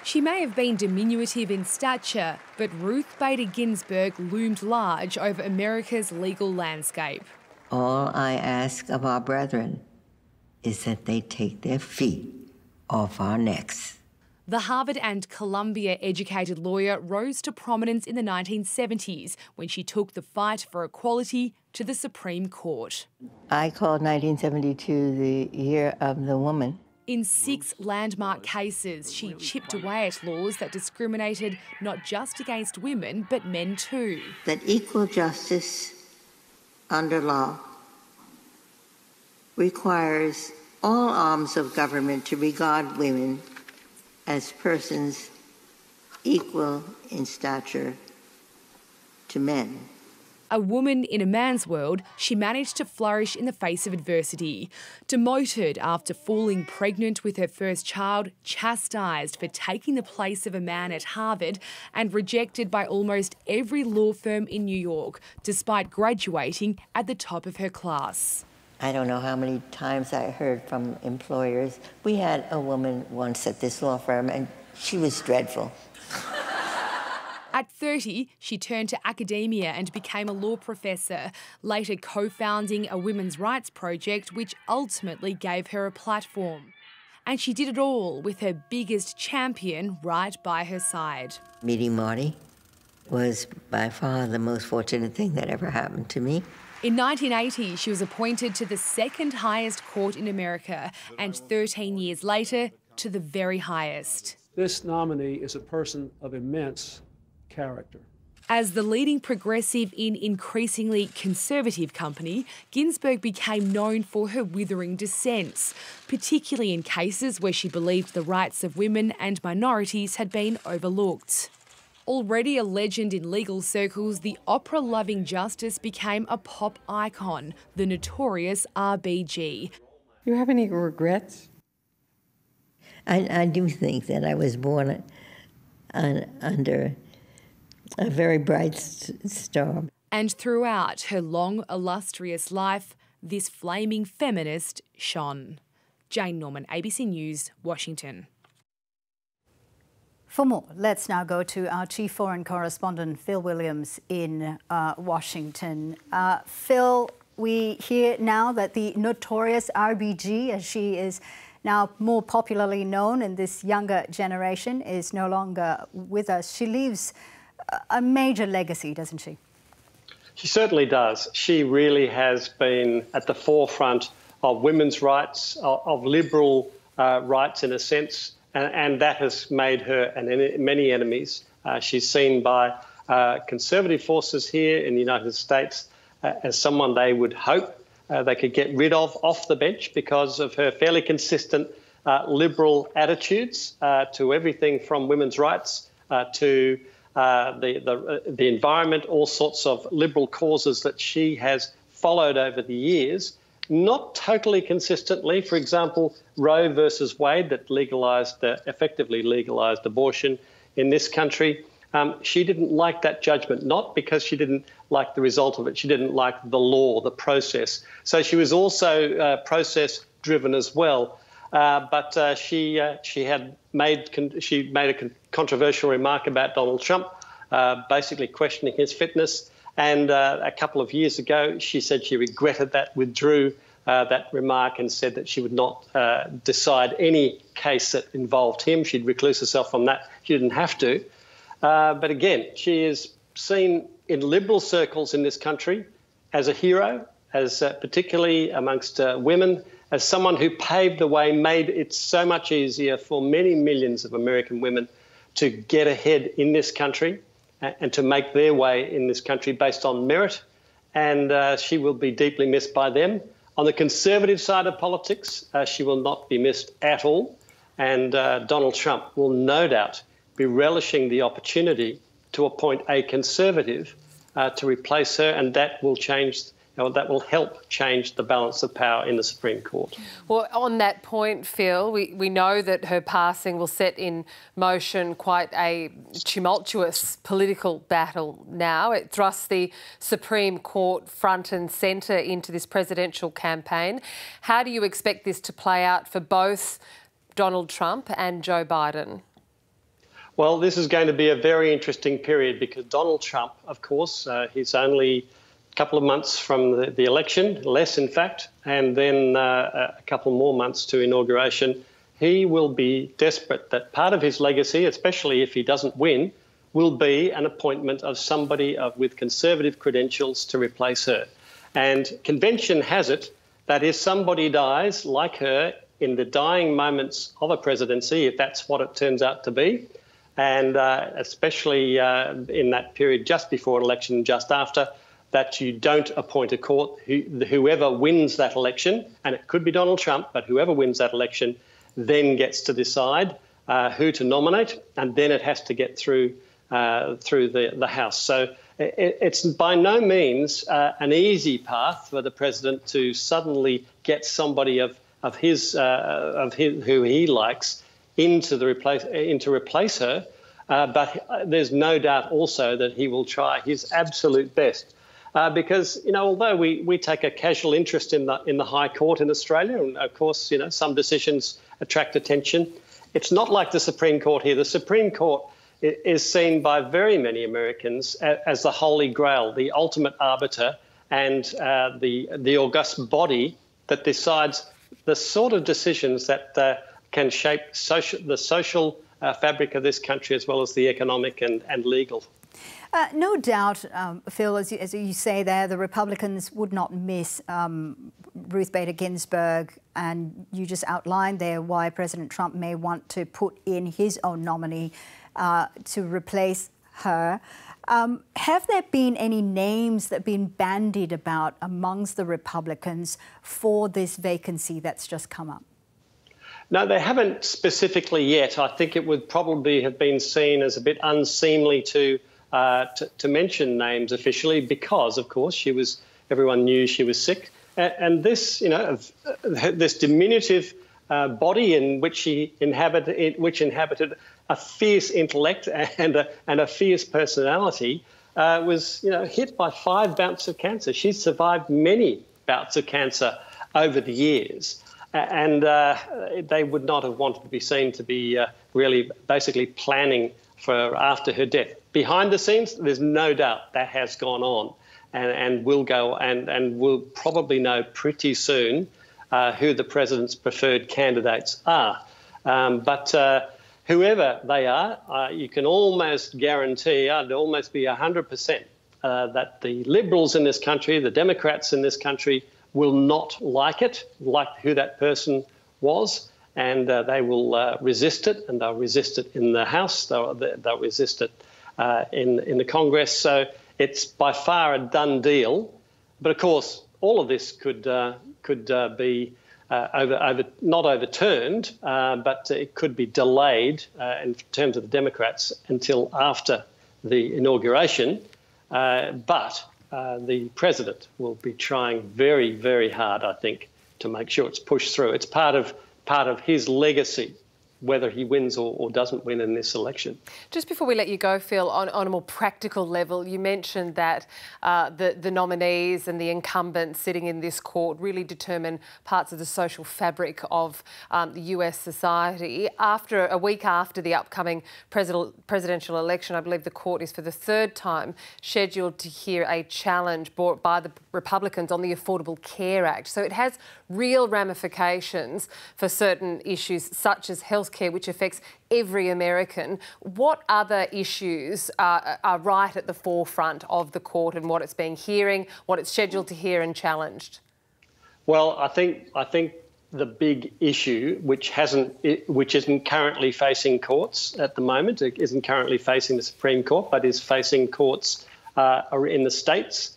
She may have been diminutive in stature, but Ruth Bader Ginsburg loomed large over America's legal landscape. All I ask of our brethren is that they take their feet off our necks. The Harvard and Columbia-educated lawyer rose to prominence in the 1970s when she took the fight for equality to the Supreme Court. I called 1972 the year of the woman. In 6 landmark cases, she chipped away at laws that discriminated not just against women, but men too. That equal justice under law requires all arms of government to regard women as persons equal in stature to men. A woman in a man's world, she managed to flourish in the face of adversity. Demoted after falling pregnant with her first child, chastised for taking the place of a man at Harvard, and rejected by almost every law firm in New York, despite graduating at the top of her class. I don't know how many times I heard from employers. We had a woman once at this law firm, and she was dreadful. At 30, she turned to academia and became a law professor, later co-founding a women's rights project which ultimately gave her a platform. And she did it all with her biggest champion right by her side. Meeting Marty was by far the most fortunate thing that ever happened to me. In 1980, she was appointed to the second highest court in America, and 13 years later, to the very highest. This nominee is a person of immense character. As the leading progressive in increasingly conservative company, Ginsburg became known for her withering dissents, particularly in cases where she believed the rights of women and minorities had been overlooked. Already a legend in legal circles, the opera-loving justice became a pop icon, the notorious RBG. Do you have any regrets? I do think that I was born under a very bright star. And throughout her long, illustrious life, this flaming feminist shone. Jane Norman, ABC News, Washington. For more, let's now go to our chief foreign correspondent, Phil Williams in Washington. Phil, we hear now that the notorious RBG, as she is now more popularly known in this younger generation, is no longer with us. She leaves a major legacy, doesn't she? She certainly does. She really has been at the forefront of women's rights, of liberal rights in a sense, and that has made her many enemies. She's seen by conservative forces here in the United States as someone they would hope they could get rid of off the bench because of her fairly consistent liberal attitudes to everything from women's rights to the environment, all sorts of liberal causes that she has followed over the years, not totally consistently. For example, Roe versus Wade, that effectively legalised abortion in this country. She didn't like that judgment, not because she didn't like the result of it. She didn't like the law, the process. So she was also process-driven as well. But she made a controversial remark about Donald Trump, basically questioning his fitness. And a couple of years ago, she said she regretted that, withdrew that remark and said that she would not decide any case that involved him. She'd recluse herself from that. She didn't have to. But again, she is seen in liberal circles in this country as a hero, as particularly amongst women, as someone who paved the way, made it so much easier for many millions of American women to get ahead in this country and to make their way in this country based on merit. And she will be deeply missed by them. On the conservative side of politics, she will not be missed at all. And Donald Trump will no doubt be relishing the opportunity to appoint a conservative to replace her, and that will that will help change the balance of power in the Supreme Court. Well, on that point, Phil, we know that her passing will set in motion quite a tumultuous political battle now. It thrusts the Supreme Court front and centre into this presidential campaign. How do you expect this to play out for both Donald Trump and Joe Biden? Well, this is going to be a very interesting period because Donald Trump, of course, he's only a couple of months from the election, less in fact, and then a couple more months to inauguration. He will be desperate that part of his legacy, especially if he doesn't win, will be an appointment of somebody with conservative credentials to replace her. And convention has it that if somebody dies like her in the dying moments of a presidency, if that's what it turns out to be, and especially in that period just before an election, just after, that you don't appoint a court. Whoever wins that election, and it could be Donald Trump, but whoever wins that election then gets to decide who to nominate, and then it has to get through the House. So it's by no means an easy path for the president to suddenly get somebody of his who he likes to replace her. But there's no doubt also that he will try his absolute best. Because, although we take a casual interest in the High Court in Australia, and of course, some decisions attract attention, it's not like the Supreme Court here. The Supreme Court is seen by very many Americans as the holy grail, the ultimate arbiter, and the august body that decides the sort of decisions that can shape the social fabric of this country as well as the economic and legal. No doubt, Phil, as you say there, the Republicans would not miss Ruth Bader Ginsburg, and you just outlined there why President Trump may want to put in his own nominee to replace her. Have there been any names that have been bandied about amongst the Republicans for this vacancy that's just come up? No, they haven't specifically yet. I think it would probably have been seen as a bit unseemly to mention names officially because, of course, everyone knew she was sick. And this, this diminutive body in which she inhabited a fierce intellect and a fierce personality was, hit by 5 bouts of cancer. She's survived many bouts of cancer over the years. And they would not have wanted to be seen to be really basically planning for after her death. Behind the scenes, there's no doubt that has gone on and will go and we'll probably know pretty soon who the president's preferred candidates are. But whoever they are, you can almost guarantee, I'd almost be 100%, that the Liberals in this country, the Democrats in this country, will not like who that person was, and they will resist it, and they'll resist it in the House, they'll resist it in the Congress. So it's by far a done deal. But of course, all of this could be not overturned, but it could be delayed in terms of the Democrats until after the inauguration. But the president will be trying very, very hard, I think, to make sure it's pushed through. It's part of his legacy, whether he wins or doesn't win in this election. Just before we let you go, Phil, on a more practical level, you mentioned that the nominees and the incumbents sitting in this court really determine parts of the social fabric of the US society. A week after the upcoming presidential election, I believe the court is for the 3rd time scheduled to hear a challenge brought by the Republicans on the Affordable Care Act. So it has real ramifications for certain issues such as healthcare, which affects every American. What other issues are right at the forefront of the court and what it's been hearing, what it's scheduled to hear and challenged? Well, I think the big issue, which isn't currently facing courts at the moment, it isn't currently facing the Supreme Court, but is facing courts in the states,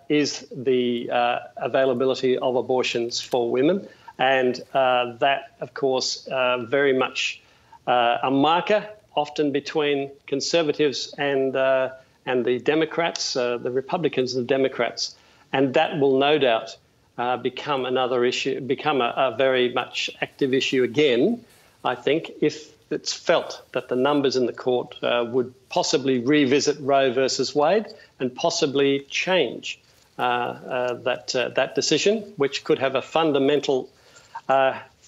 is the availability of abortions for women. And that, of course, very much a marker often between Conservatives and the Democrats, the Republicans and the Democrats. And that will no doubt become another issue, become a very much active issue again, I think, if it's felt that the numbers in the court would possibly revisit Roe versus Wade and possibly change that decision, which could have a fundamental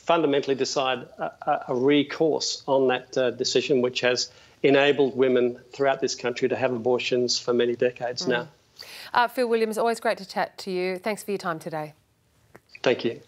fundamentally decide a recourse on that decision, which has enabled women throughout this country to have abortions for many decades now. Phil Williams, always great to chat to you. Thanks for your time today. Thank you.